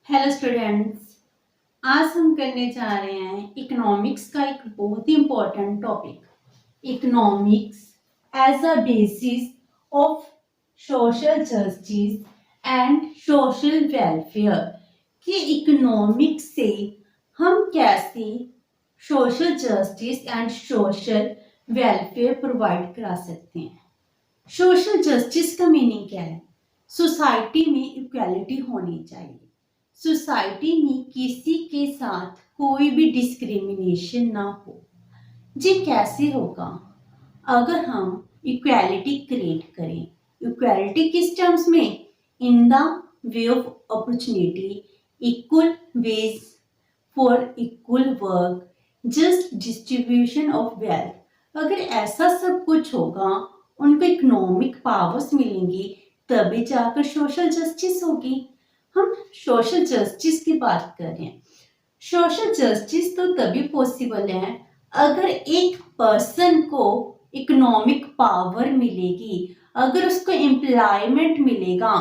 Hello students. आज हम करने जा रहे हैं इकोनॉमिक्स का एक बहुत ही important topic, economics as a basis of social justice and social welfare. कि इकोनॉमिक्स से हम कैसे social justice and social welfare provide करा सकते हैं। सोशल जस्टिस का मीनिंग क्या है? सोसाइटी में इक्वालिटी होनी चाहिए। सोसाइटी में किसी के साथ कोई भी डिस्क्रिमिनेशन ना हो। जी कैसे होगा? अगर हम इक्वालिटी क्रिएट करें। इक्वालिटी किस टर्म्स में? In the way of opportunity, equal ways for equal work, just distribution of wealth. अगर ऐसा सब कुछ होगा, उनको इकोनॉमिक पावर्स मिलेंगी, तभी जाकर सोशल जस्टिस होगी। हम सोशल जस्टिस की बात कर रहे हैं। सोशल जस्टिस तो तभी पॉसिबल है अगर एक पर्सन को इकोनॉमिक पावर मिलेगी, अगर उसको एम्प्लॉयमेंट मिलेगा,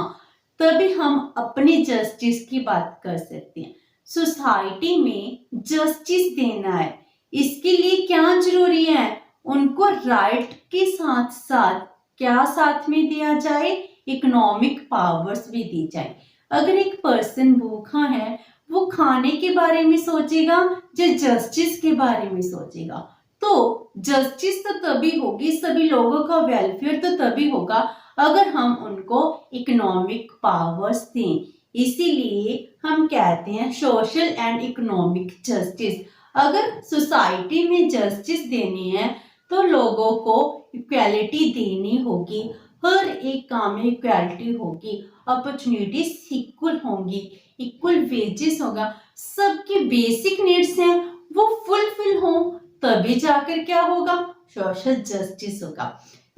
तभी हम अपनी जस्टिस की बात कर सकते हैं। सोसाइटी में जस्टिस देना है, इसके लिए क्या जरूरी है? उनको राइट के साथ साथ क्या साथ में दिया जाए? इकोनॉमिक पावर्स भी दी जाए। अगर एक पर्सन भूखा है, वो खाने के बारे में सोचेगा या जस्टिस के बारे में सोचेगा? तो जस्टिस तो तभी होगी, सभी लोगों का वेलफेयर तो तभी होगा अगर हम उनको इकोनॉमिक पावर्स दें। इसीलिए हम कहते हैं सोशल एंड इकोनॉमिक जस्टिस। अगर सोसाइटी में जस्टिस देनी है तो लोगों को इक्वालिटी देनी होगी, हर एक काम में इक्वालिटी होगी, अपॉर्चुनिटीज इक्वल होंगी, इक्वल वेजेस होगा, सबके बेसिक नीड्स हैं वो फुलफिल हो, तभी जाकर क्या होगा? सोशल जस्टिस होगा।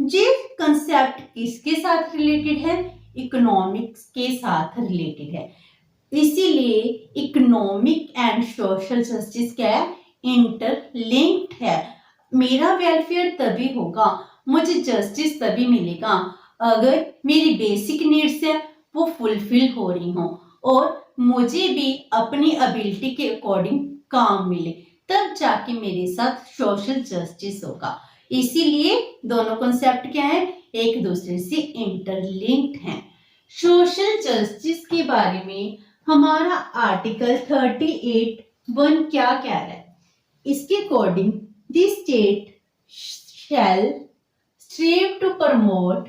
ये कंसेप्ट किसके साथ रिलेटेड है? इकोनॉमिक्स के साथ रिलेटेड है। इसीलिए इकोनॉमिक एंड सोशल जस्टिस क्या है? इंटरलिंक्ड है। मेरा वेलफेयर तभी होगा, मुझे जस्टिस तभी मिलेगा अगर मेरी बेसिक नीड्स है वो फुलफिल हो रही हो और मुझे भी अपनी एबिलिटी के अकॉर्डिंग काम मिले, तब जाके मेरे साथ सोशल जस्टिस होगा। इसीलिए दोनों कॉन्सेप्ट क्या है? एक दूसरे से इंटरलिंक्ड हैं। सोशल जस्टिस के बारे में हमारा आर्टिकल 38(1) क्या कह रहा है? इसके according the state shall strive to promote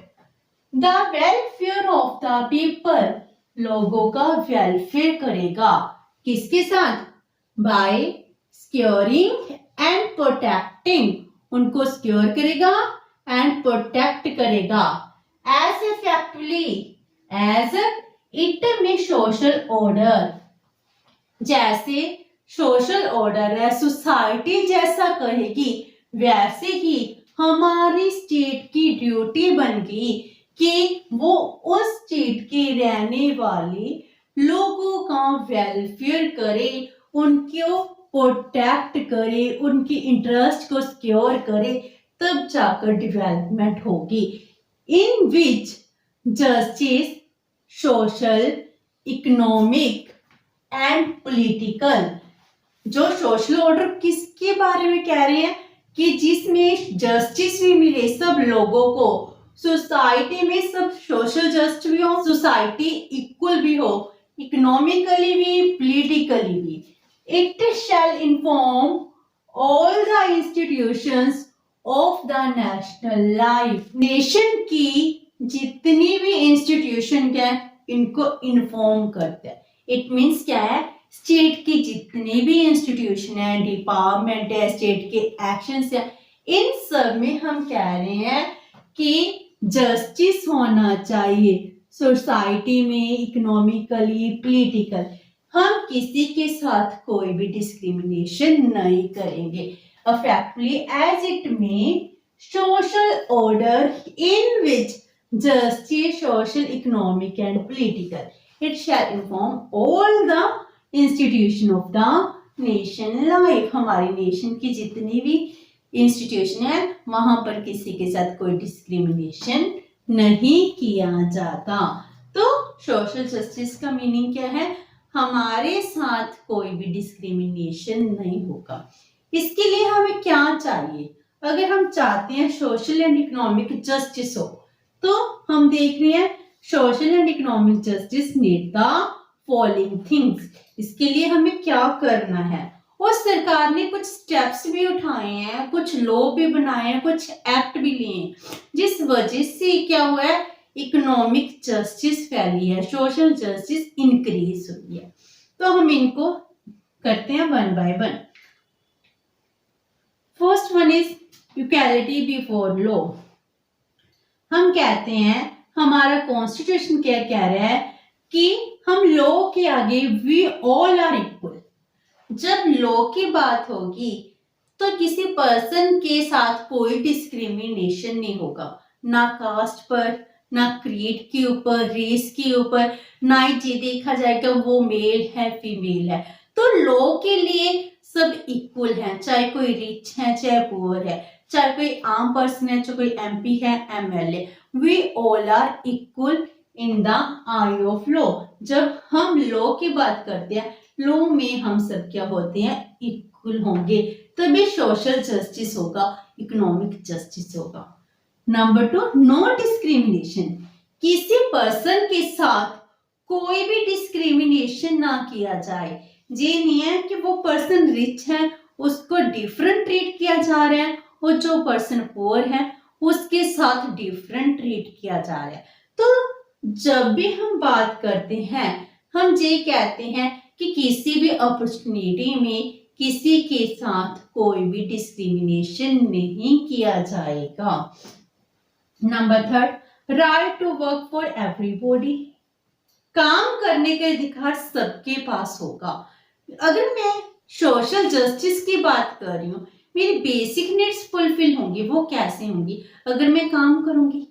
the welfare of the people। लोगों का वेलफेयर करेगा, किसके साथ? बाय सिक्योरिंग एंड प्रोटेक्टिंग, उनको सिक्योर करेगा एंड प्रोटेक्ट करेगा एज इफेक्टिवली एज इट में सोशल ऑर्डर। जैसे सोशल ऑर्डर है, सोसाइटी जैसा कहेगी वैसे ही हमारी स्टेट की ड्यूटी बन गई कि वो उस स्टेट के रहने वाले लोगों का वेलफेयर करे, उनको प्रोटेक्ट करे, उनकी इंटरेस्ट को सिक्योर करे, तब जाकर डेवलपमेंट होगी। In which justice, social, economic and political. जो सोशल ऑर्डर किसके बारे में कह रहे हैं? कि जिसमें जस्टिस भी मिले सब लोगों को, सोसाइटी में सब सोशल जस्ट भी हो, सोसाइटी इक्वल भी हो, इकोनॉमिकली भी, पॉलिटिकली भी। It shall inform all the institutions of the national life. Nation की जितनी भी इंस्टीट्यूशन है इनको इन्फॉर्म करते हैं। इट मीन्स क्या है? स्टेट की जितने भी इंस्टीट्यूशन है, डिपार्टमेंट है, स्टेट के एक्शंस है, इन सब में हम कह रहे हैं कि जस्टिस होना चाहिए सोसाइटी में, इकोनॉमिकली, पॉलिटिकल। हम किसी के साथ कोई भी डिस्क्रिमिनेशन नहीं करेंगे इफेक्टिवली एज इट में social order in which justice, social, economic and political. It shall inform all the institution of the nation life। हमारी नेशन की जितनी भी इंस्टीट्यूशन है वहां पर किसी के साथ कोई डिस्क्रिमिनेशन नहीं किया जाता। तो सोशल जस्टिस का मीनिंग क्या है? हमारे साथ कोई भी डिस्क्रिमिनेशन नहीं होगा। इसके लिए हमें क्या चाहिए? अगर हम चाहते हैं सोशल एंड इकोनॉमिक जस्टिस हो, तो हम देख रहे हैं social and economic justice need the following things. इसके लिए हमें क्या करना है? और सरकार ने कुछ स्टेप्स भी उठाए हैं, कुछ लॉ भी बनाए हैं, कुछ एक्ट भी लिए हैं, जिस वजह से क्या हुआ है, इकोनॉमिक जस्टिस फैली है, सोशल जस्टिस इंक्रीज हुई है। तो हम इनको करते हैं one by one. First one is equality before law. हम कहते हैं, हमारा कॉन्स्टिट्यूशन क्या कह रहा है कि हम लॉ के आगे वी ऑल आर इक्वल। जब लॉ की बात होगी तो किसी पर्सन के साथ कोई डिस्क्रिमिनेशन नहीं होगा, ना कास्ट पर, ना क्रीड के ऊपर, रेस के ऊपर, ना ही ये देखा जाएगा वो मेल है फीमेल है। तो लॉ के लिए सब इक्वल हैं, चाहे कोई रिच है चाहे पुअर है, चाहे कोई आम पर्सन है चाहे कोई एमपी है MLA, we all are equal in the eye of law. जब हम लॉ की बात करते हैं, लॉ में हम सब क्या होते हैं, इक्वल होंगे, तभी सोशल जस्टिस होगा, इकोनॉमिक जस्टिस होगा। Number 2, no discrimination. किसी पर्सन के साथ कोई भी डिस्क्रिमिनेशन ना किया जाए। ये नहीं है कि वो पर्सन रिच है उसको डिफरेंट ट्रीट किया जा रहा है और जो पर्सन पुअर है उसके साथ डिफरेंट ट्रीट किया जा रहा है। तो जब भी हम बात करते हैं, हम ये कहते हैं कि किसी भी अपॉर्चुनिटी में किसी के साथ कोई भी डिस्क्रिमिनेशन नहीं किया जाएगा। Number 3, right to work for everybody. काम करने का अधिकार सबके पास होगा। अगर मैं सोशल जस्टिस की बात कर रही हूँ, मेरी बेसिक नीड्स फुलफिल होंगी। वो कैसे होंगी? अगर मैं काम करूंगी,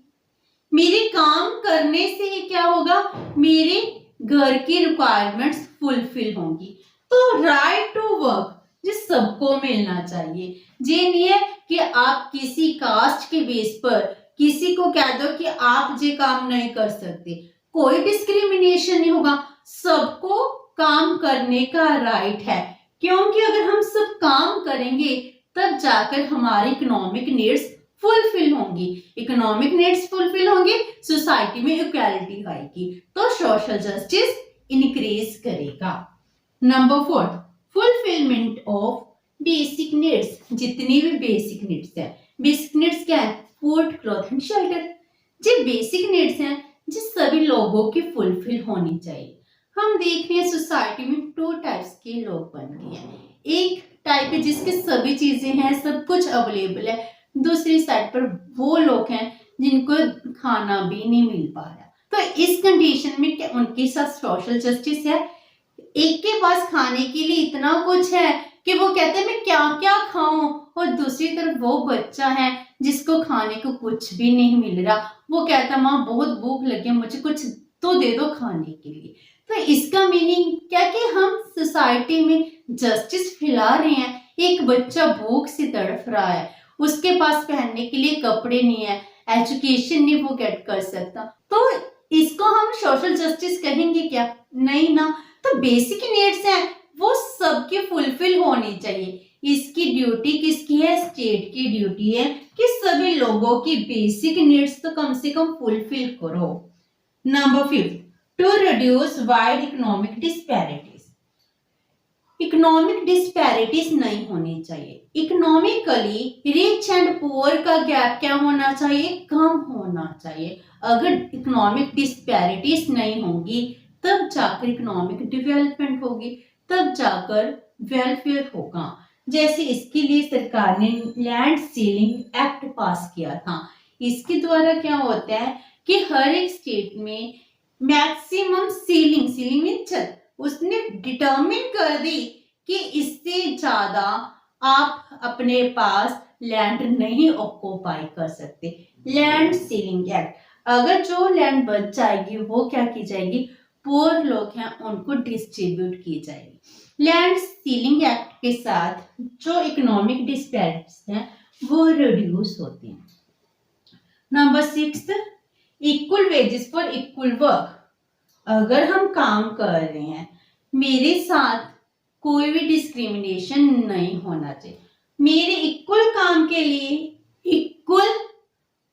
मेरे काम करने से ही क्या होगा, मेरे घर की रिक्वायरमेंट्स फुलफिल होंगी। तो राइट टू वर्क ये सबको मिलना चाहिए। ये नहीं है कि आप किसी कास्ट के बेस पर किसी को कह दो कि आप ये काम नहीं कर सकते, कोई डिस्क्रिमिनेशन नहीं होगा, सबको काम करने का राइट है। क्योंकि अगर हम सब काम करेंगे तब जाकर हमारी इकोनॉमिक नीड्स फुलफिल होंगी। इकोनॉमिक नीड्स फुलफिल होंगी, सोसाइटी में इक्वालिटी आएगी, तो सोशल जस्टिस इंक्रीज करेगा। Number 4, fulfilment of basic needs. जितनी भी बेसिक नीड्स है, बेसिक नीड्स क्या है? Food, cloth and shelter. जो बेसिक नीड्स हैं जो सभी लोगों की फुलफिल होनी चाहिए। हम देख रहे हैं सोसाइटी में 2 टाइप्स के लोग बन गए हैं। एक टाइप है जिसके सभी चीजें हैं, सब कुछ अवेलेबल है। दूसरी साइड पर वो लोग हैं जिनको खाना भी नहीं मिल पा रहा। तो इस कंडीशन में क्या उनके साथ सोशल जस्टिस है? एक के पास खाने के लिए इतना कुछ है कि वो कहते हैं मैं क्या क्या खाऊं, और दूसरी तरफ वो बच्चा है जिसको खाने को कुछ भी नहीं मिल रहा। वो कहता माँ बहुत भूख लगी है, मुझे कुछ तो दे दो खाने के लिए। तो इसका मीनिंग क्या कि हम सोसाइटी में जस्टिस फैला रहे हैं। एक बच्चा भूख से तड़फ रहा है, उसके पास पहनने के लिए कपड़े नहीं है, एजुकेशन नहीं वो गेट कर सकता, तो इसको हम सोशल जस्टिस कहेंगे क्या? नहीं ना। तो बेसिक नीड्स हैं वो सबकी फुलफिल होनी चाहिए। इसकी ड्यूटी किसकी है? स्टेट की ड्यूटी है कि सभी लोगों की बेसिक नीड्स तो कम से कम फुलफिल करो। Number 5, to reduce wide economic disparities. Economic disparities नहीं होनी चाहिए। इकोनॉमिकली रिच एंड पुअर का गैप क्या होना चाहिए? कम होना चाहिए। अगर इकोनॉमिक डिस्पैरिटीज नहीं होंगी तब जाकर इकोनॉमिक डेवलपमेंट होगी, तब जाकर वेलफेयर होगा। जैसे इसके लिए सरकार ने लैंड सीलिंग एक्ट पास किया था। इसके द्वारा क्या होता है कि हर एक स्टेट में मैक्सिमम सीलिंग मीन छत उसने डिटरमिन कर दी कि इससे ज्यादा आप अपने पास लैंड नहीं ऑक्यूपाई कर सकते। लैंड सीलिंग एक्ट, अगर जो लैंड बच जाएगी वो क्या की जाएगी? पुअर लोग हैं उनको डिस्ट्रीब्यूट की जाएगी। लैंड सीलिंग एक्ट के साथ जो इकोनॉमिक डिस्पैरिटीज हैं वो रिड्यूस होती हैं। Number 6, equal wages for equal work. अगर हम काम कर रहे हैं मेरे साथ कोई भी डिस्क्रिमिनेशन नहीं होना चाहिए। मेरे इक्वल काम के लिए इक्वल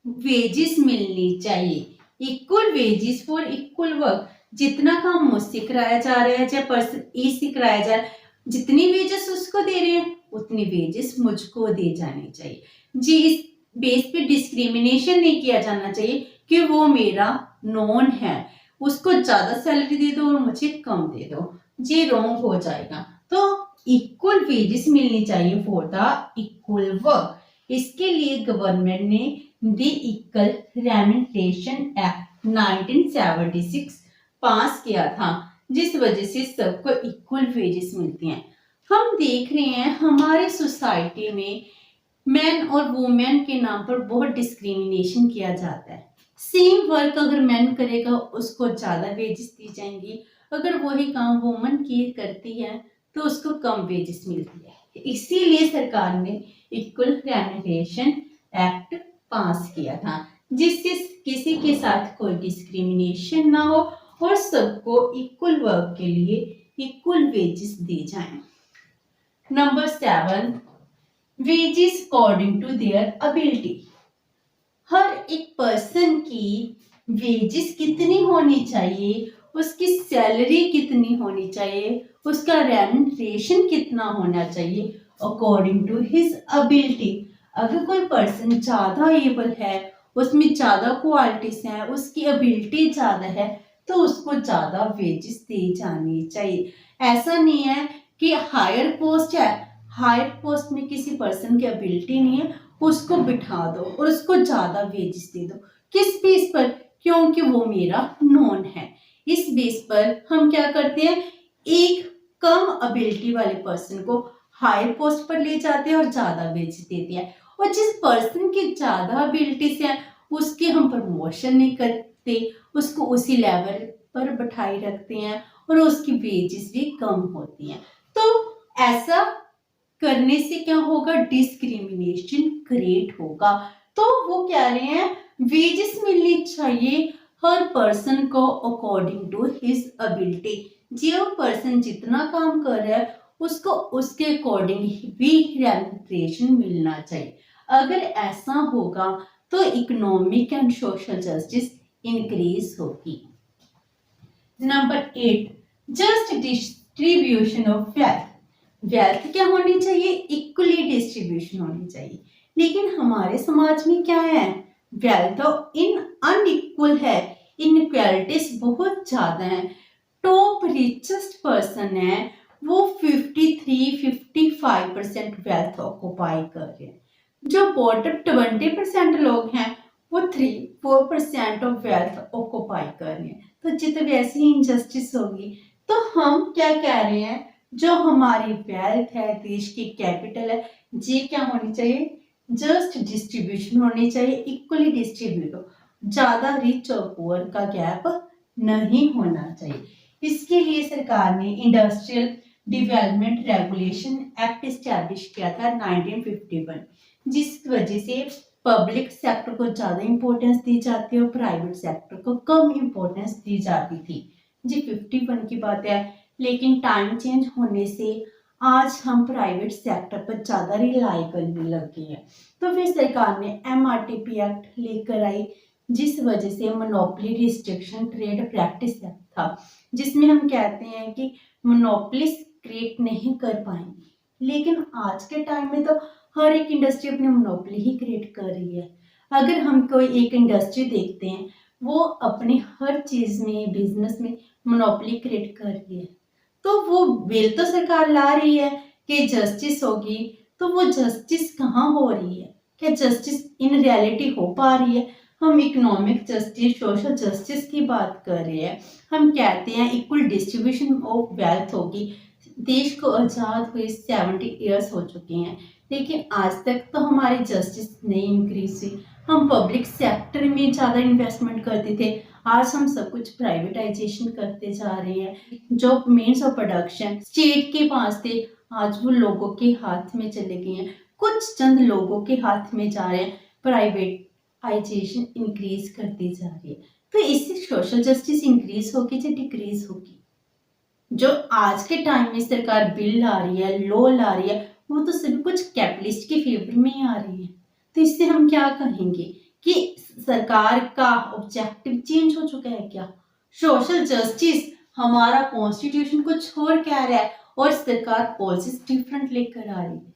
वेजेस मिलनी चाहिए। Equal wages for equal work. जितना काम मुझसे कराया जा रहा है, चाहे पर्सन ए से कराया जा रहा है, जितनी वेजेस उसको दे रहे हैं उतनी वेजेस मुझको दे जानी चाहिए जी। इस बेस पे डिस्क्रिमिनेशन नहीं किया जाना चाहिए कि वो मेरा नॉन है, उसको ज्यादा सैलरी दे दो और मुझे कम दे दो, ये रॉन्ग हो जाएगा। तो इक्वल वेजेस मिलनी चाहिए फॉर द इक्वल वर्क। इसके लिए गवर्नमेंट ने द इक्वल रेम्यूनरेशन एक्ट 1976 पास किया था, जिस वजह से सबको इक्वल वेजेस मिलती हैं। हम देख रहे हैं हमारे सोसाइटी में मैन और वुमेन के नाम पर बहुत डिस्क्रिमिनेशन किया जाता है। सेम वर्क अगर मैन करेगा उसको ज्यादा वेजेस दी जाएंगी, अगर वही काम वुमन की करती है तो उसको कम वेजेस मिलती है। इसीलिए सरकार ने इक्वल रेम्यूनरेशन एक्ट पास किया था, जिससे किसी के साथ कोई डिस्क्रिमिनेशन ना हो और सबको इक्वल वर्क के लिए इक्वल वेजेस दी जाएं। Number 7, wages according to their ability. हर एक पर्सन की वेजेस कितनी होनी चाहिए, उसकी सैलरी कितनी होनी चाहिए, उसका रेम्यूनरेशन कितना होना चाहिए अकॉर्डिंग टू हिज एबिलिटी। अगर कोई पर्सन ज्यादा एबल है, उसमें ज्यादा क्वालिटीज हैं, उसकी एबिलिटी ज्यादा है, तो उसको ज्यादा वेजेस दी जानी चाहिए। ऐसा नहीं है कि हायर पोस्ट है, हायर पोस्ट में किसी पर्सन की एबिलिटी नहीं है, उसको बिठा दो और उसको ज्यादा वेजेस दे दो। किस बेस पर? क्योंकि वो मेरा नॉन है। इस बेस पर हम क्या करते हैं, एक कम एबिलिटी वाले पर्सन को हायर पोस्ट पर ले जाते हैं और ज्यादा वेजेस देते हैं, और जिस पर्सन की ज्यादा एबिलिटीज है उसके हम प्रमोशन नहीं करते, उसको उसी लेवल पर बैठाए रखते हैं और उसकी वेजेस भी कम होती हैं। तो ऐसा करने से क्या होगा, डिस्क्रिमिनेशन क्रिएट होगा। तो वो कह रहे हैं वेजेस मिलनी चाहिए हर पर्सन को अकॉर्डिंग टू हिज एबिलिटी। जो पर्सन जितना काम कर रहा है उसको उसके अकॉर्डिंग भी रेम्यूनरेशन मिलना चाहिए। अगर ऐसा होगा तो economic and social justice increase होगी। Number 8, just distribution of wealth. Wealth क्या होनी चाहिए, इक्वली डिस्ट्रीब्यूशन होनी चाहिए। लेकिन हमारे समाज में क्या है, वेल्थ तो इन अनइक्वल है, इनइक्वालिटीज बहुत ज्यादा है। टॉप रिचेस्ट पर्सन है वो 53-55% वेल्थ ऑक्युपाई कर रहे हैं। जो बॉटम 20% लोग हैं वो 3-4% ऑफ वेल्थ ऑक्युपाई कर रहे हैं। तो जितनी वैसी इनजस्टिस होगी। तो हम क्या कह रहे हैं, जो हमारी वेल्थ है, देश की कैपिटल है, ये क्या होनी चाहिए, जस्ट डिस्ट्रीब्यूशन होनी चाहिए, इक्वली डिस्ट्रीब्यूट हो, ज्यादा रिच और पुअर का गैप नहीं होना चाहिए। इसके लिए सरकार ने industrial development regulation act establish किया था 1951, जिस वजह से पब्लिक सेक्टर को ज्यादा इंपॉर्टेंस दी जाती है और प्राइवेट सेक्टर को कम इंपॉर्टेंस दी जाती थी जी। 51 की बात है, लेकिन टाइम चेंज होने से आज हम प्राइवेट सेक्टर पर ज्यादा रिलाई करने लग गए हैं। तो फिर सरकार ने MRTP एक्ट लेकर आई, जिस वजह से monopoly restriction trade practice act था, जिसमें हम कहते हैं कि मोनोपोलिस क्रिएट नहीं कर पाएंगे। लेकिन आज के टाइम में तो हर एक इंडस्ट्री अपनी मोनोपोली ही क्रिएट कर रही है। अगर हम कोई एक इंडस्ट्री देखते हैं, वो अपनी हर चीज में, बिजनेस में मोनोपोली क्रिएट कर रही है, तो वो बिल तो सरकार ला रही है कि जस्टिस होगी, तो वो जस्टिस कहाँ हो रही है, क्या जस्टिस इन रियलिटी हो पा रही है? हम इकोनॉमिक जस्टिस, सोशल जस्टिस की बात कर रहे हैं। हम कहते हैं इक्वल डिस्ट्रीब्यूशन ऑफ वेल्थ होगी। देश को आजाद हुए 70 ईयर्स हो चुके हैं, लेकिन आज तक तो हमारी जस्टिस नहीं इंक्रीज हुई। हम पब्लिक सेक्टर में ज्यादा इन्वेस्टमेंट करते थे, आज हम सब कुछ प्राइवेटाइजेशन करते जा रहे हैं। जो मीन्स ऑफ प्रोडक्शन स्टेट के पास थे, आज वो लोगों के हाथ में चले गए हैं, कुछ चंद लोगों के हाथ में जा रहे हैं। प्राइवेटाइजेशन इंक्रीज करती जा रही है। तो इससे सोशल जस्टिस इंक्रीज होगी या डिक्रीज होगी? जो आज के टाइम में सरकार बिल ला रही है, लॉ ला रही है, वो तो सभी कुछ कैपिटलिस्ट के फेवर में ही आ रही है। तो इससे हम क्या कहेंगे कि सरकार का ऑब्जेक्टिव चेंज हो चुका है क्या? सोशल जस्टिस, हमारा कॉन्स्टिट्यूशन कुछ और कह रहा है और सरकार पॉलिसीज डिफरेंट लेकर आ रही है।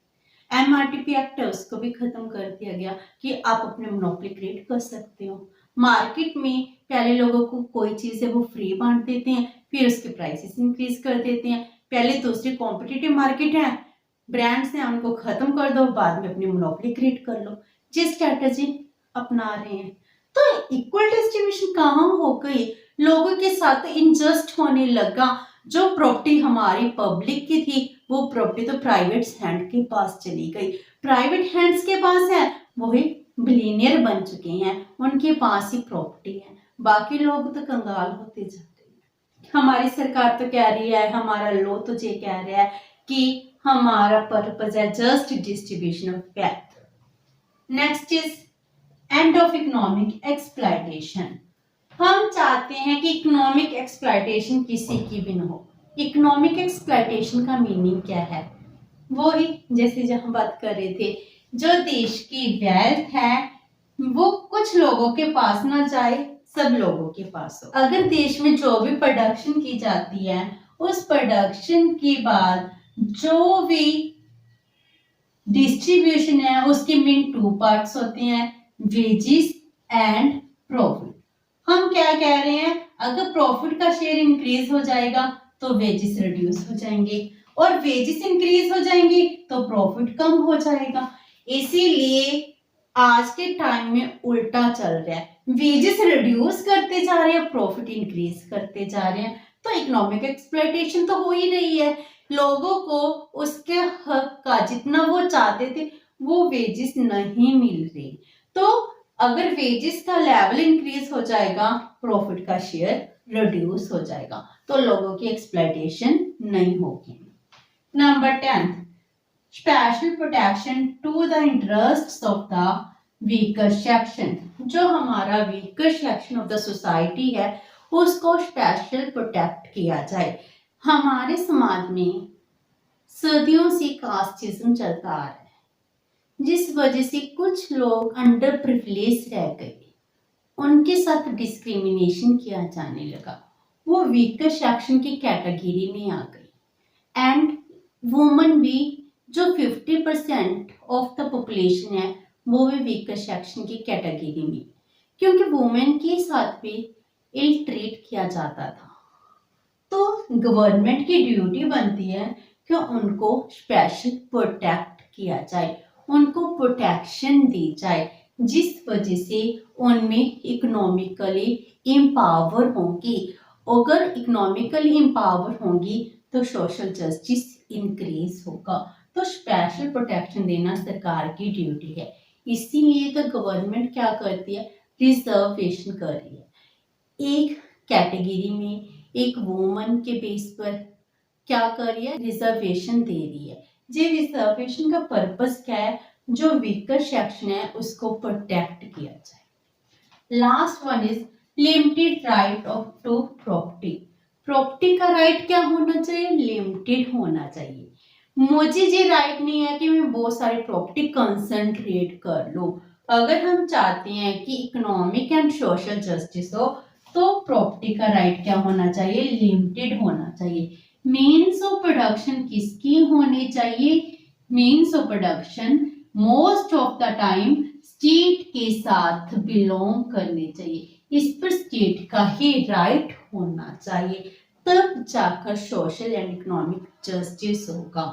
एमआरटीपी एक्ट है, उसको भी खत्म कर दिया गया कि आप अपने मोनोपोली क्रिएट कर सकते हो। मार्केट में पहले लोगों को कोई चीज है वो फ्री बांट देते हैं, फिर उसके प्राइसेस इंक्रीज कर देते हैं। पहले दूसरी कॉम्पिटिटिव मार्केट है, ब्रांड्स हैं, उनको खत्म कर दो, बाद में अपनी मोनोपोली क्रिएट कर लो। ये स्ट्रेटजी अपना रहे हैं। तो इक्वल डिस्ट्रीब्यूशन कहाँ हो गई? लोगों के साथ इनजस्ट होने लगा। जो प्रॉपर्टी हमारी पब्लिक की थी वो प्रॉपर्टी तो प्राइवेट हैंड के पास चली गई। प्राइवेट हैंड्स के पास है, वही बिलियनियर बन चुके हैं, उनके पास ही प्रॉपर्टी है। बाकी लोग तो कंगाल होते जाते हैं। हमारी सरकार तो कह रही है, हमारा लॉ तो ये कह रहा है कि हमारा पर्पज है just distribution of wealth. Next is end of economic exploitation. हम चाहते हैं कि इकोनॉमिक एक्सप्लॉयटेशन किसी की भी न हो। इकोनॉमिक एक्सप्लॉयटेशन का मीनिंग क्या है? वो ही जैसे जहां बात कर रहे थे, जो देश की वेल्थ है वो कुछ लोगों के पास ना जाए, सब लोगों के पास हो। अगर देश में जो भी प्रोडक्शन की जाती है, उस प्रोडक्शन के बाद जो भी डिस्ट्रीब्यूशन है उसके मेन टू पार्ट्स होते हैं, वेजेस एंड प्रॉफिट। हम क्या कह रहे हैं, अगर प्रॉफिट का शेयर इंक्रीज हो जाएगा तो वेजेस रिड्यूस हो जाएंगे, और वेजेस इंक्रीज हो जाएंगे तो प्रॉफिट कम हो जाएगा। इसीलिए आज के टाइम में उल्टा चल रहा है, वेजेस रिड्यूस करते जा रहे हैं, प्रॉफिट इंक्रीज करते जा रहे हैं। तो इकोनॉमिक एक्सप्लॉयटेशन तो हो ही रही है। लोगों को उसके हक का जितना वो चाहते थे वो वेजेस नहीं मिल रही। तो अगर वेजेस का लेवल इंक्रीज हो जाएगा, प्रॉफिट का शेयर रिड्यूस हो जाएगा, तो लोगों की एक्सप्लॉयटेशन नहीं होगी। Number 10, special protection to the interests of the weaker section. जो हमारा weaker section of the society है उसको स्पेशल प्रोटेक्ट किया जाए। हमारे समाज में सदियों से कास्टिज्म चलता आ रहा है, जिस वजह से कुछ लोग अंडर प्रिविलेज रह गए, उनके साथ डिस्क्रिमिनेशन किया जाने लगा, वो वीकर सेक्शन की कैटेगरी में आ गई। एंड वुमन भी, जो 50% ऑफ द पॉपुलेशन है, वो भी वीकर सेक्शन की कैटेगरी में, क्योंकि वुमेन के साथ भी इल ट्रीट किया जाता था। तो गवर्नमेंट की ड्यूटी बनती है कि उनको स्पेशल प्रोटेक्ट किया जाए, उनको प्रोटेक्शन दी जाए, जिस वजह से उनमें इकोनॉमिकली एम्पावर होंगी। अगर इकोनॉमिकली एम्पावर होंगी तो सोशल जस्टिस इंक्रीज होगा। तो स्पेशल प्रोटेक्शन देना सरकार की ड्यूटी है। इसीलिए तो गवर्नमेंट क्या करती है, रिजर्वेशन कर रही है। एक कैटेगरी में एक वुमन के बेस पर क्या कर रही है, रिजर्वेशन दे रही है। ये रिजर्वेशन का पर्पस क्या है, जो वीकर सेक्शन है उसको प्रोटेक्ट किया जाए। Last one is limited right of to property. Property का राइट क्या होना चाहिए, लिमिटेड होना चाहिए। मुझे ये राइट नहीं है कि मैं बहुत सारी प्रॉपर्टी कंसंट्रेट कर लूं। अगर हम चाहते हैं कि इकोनॉमिक एंड सोशल जस्टिस हो तो प्रॉपर्टी का राइट क्या होना चाहिए, लिमिटेड होना चाहिए। मीन्स ऑफ प्रोडक्शन किसकी होनी चाहिए, means of production most of the time state के साथ बिलोंग करने चाहिए। इस पर स्टेट का ही राइट होना चाहिए, तब जाकर सोशल एंड इकोनॉमिक जस्टिस होगा।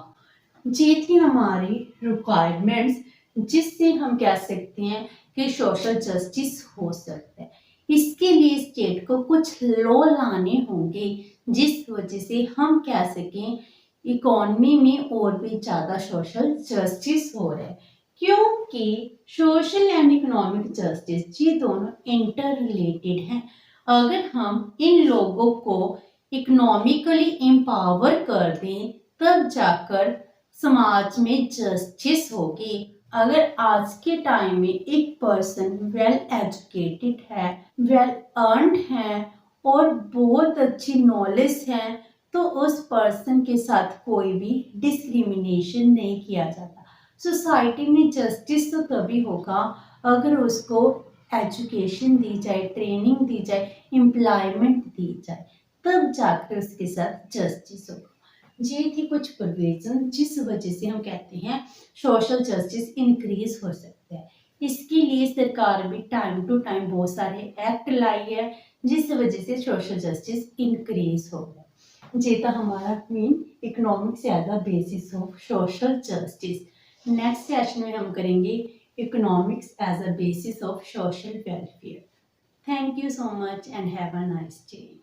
ये थी हमारी रिक्वायरमेंट्स, जिससे हम कह सकते हैं कि सोशल जस्टिस हो सकता है। इसके लिए स्टेट को कुछ लॉ लाने होंगे, जिस वजह से हम कह सकें इकोनॉमी में और भी ज़्यादा सोशल जस्टिस हो रहा है। क्योंकि सोशल एंड इकोनॉमिक जस्टिस ये दोनों इंटर रिलेटेड हैं। अगर हम इन लोगों को इकोनॉमिकली एम्पावर कर दें तब जाकर समाज में जस्टिस होगी। अगर आज के टाइम में एक पर्सन वेल एजुकेटेड है, वेल अर्नड है और बहुत अच्छी नॉलेज है, तो उस पर्सन के साथ कोई भी डिस्क्रिमिनेशन नहीं किया जाता। सोसाइटी में जस्टिस तो तभी होगा अगर उसको एजुकेशन दी जाए, ट्रेनिंग दी जाए, एम्प्लॉयमेंट दी जाए, तब जाकर उसके साथ जस्टिस होगा। ये थी कुछ प्रोविजन जिस वजह से हम कहते हैं सोशल जस्टिस इंक्रीज हो सकता है। इसके लिए सरकार भी टाइम टू टाइम बहुत सारे एक्ट लाई है जिस वजह से सोशल जस्टिस इंक्रीज हो गया। ये तो हमारा main economics as a basis of social justice. Next session में हम करेंगे economics as a basis of social welfare. Thank you so much and have a nice day.